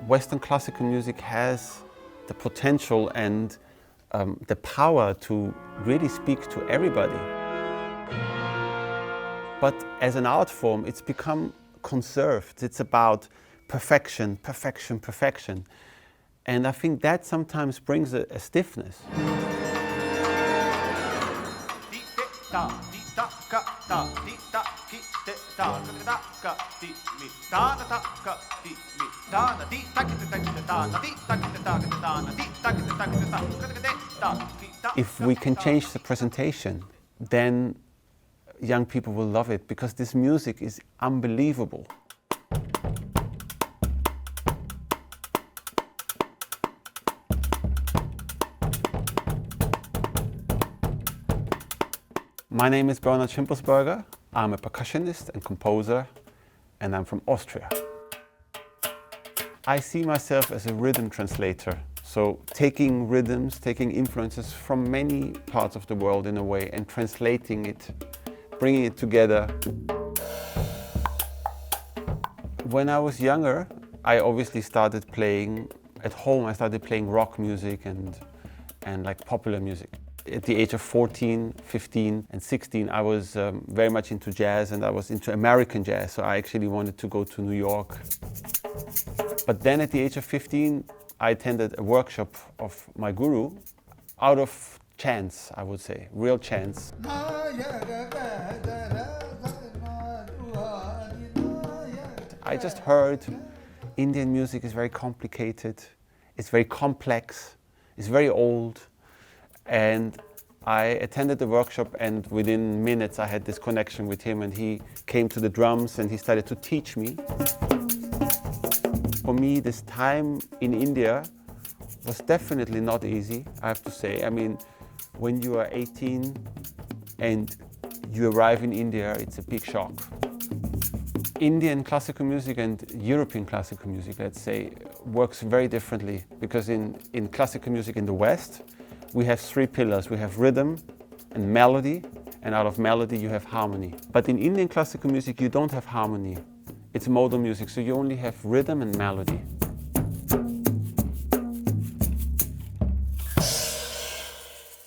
Western classical music has the potential and the power to really speak to everybody. But as an art form, it's become conserved. It's about perfection, perfection, perfection. And I think that sometimes brings a stiffness. If we can change the presentation, then young people will love it, because this music is unbelievable. My name is Bernhard Schimpelsberger. I'm a percussionist and composer, and I'm from Austria. I see myself as a rhythm translator, so taking rhythms, taking influences from many parts of the world in a way and translating it, bringing it together. When I was younger, I obviously started playing at home. I started playing rock music and like popular music. At the age of 14, 15 and 16, I was very much into jazz, and I was into American jazz, so I actually wanted to go to New York. But then at the age of 15, I attended a workshop of my guru, out of chance, I would say, real chance. I just heard Indian music is very complicated, it's very complex, it's very old. And I attended the workshop, and within minutes I had this connection with him, and he came to the drums and he started to teach me. For me, this time in India was definitely not easy, I have to say. I mean, when you are 18 and you arrive in India, it's a big shock. Indian classical music and European classical music, let's say, works very differently, because in classical music in the West, we have three pillars. We have rhythm and melody, and out of melody you have harmony. But in Indian classical music you don't have harmony. It's modal music, so you only have rhythm and melody.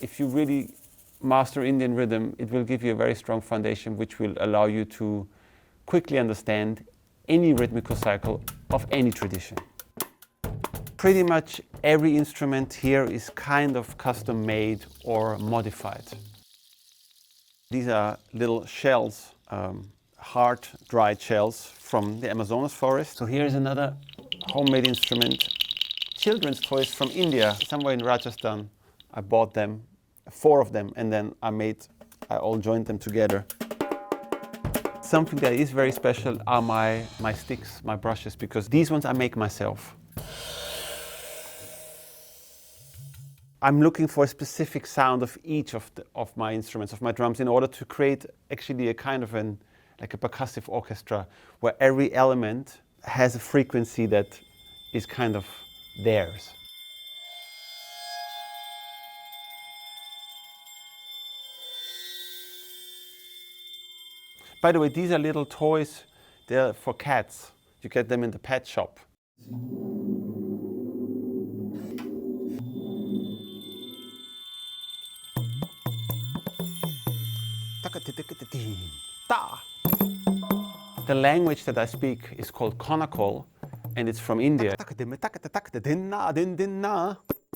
If you really master Indian rhythm, it will give you a very strong foundation which will allow you to quickly understand any rhythmical cycle of any tradition. Pretty much every instrument here is kind of custom made or modified. These are little shells, hard dried shells from the Amazonas forest. So here is another homemade instrument. Children's toys from India, somewhere in Rajasthan. I bought them, 4 of them, and then I all joined them together. Something that is very special are my sticks, my brushes, because these ones I make myself. I'm looking for a specific sound of each of my instruments, of my drums, in order to create actually a kind of like a percussive orchestra, where every element has a frequency that is kind of theirs. By the way, these are little toys. They're for cats. You get them in the pet shop. The language that I speak is called Connakol, and it's from India.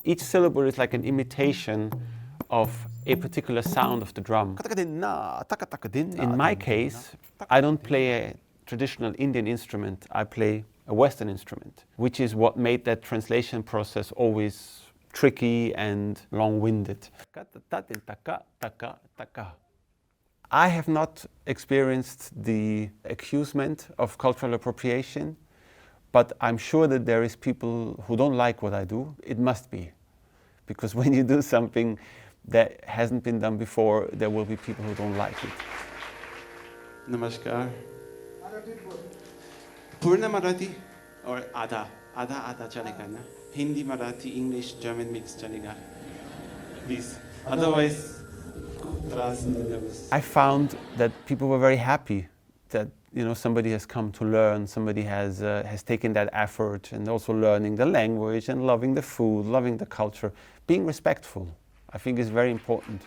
Each syllable is like an imitation of a particular sound of the drum. In my case, I don't play a traditional Indian instrument, I play a Western instrument, which is what made that translation process always tricky and long-winded. I have not experienced the accusation of cultural appropriation, but I'm sure that there is people who don't like what I do. It must be, because when you do something that hasn't been done before, there will be people who don't like it. Namaskar. Purna Marathi or Ada chalega na? Hindi, Marathi, English, German mix chalega. Please. Otherwise, I found that people were very happy that somebody has come to learn, somebody has taken that effort, and also learning the language and loving the food, loving the culture, being respectful, I think is very important.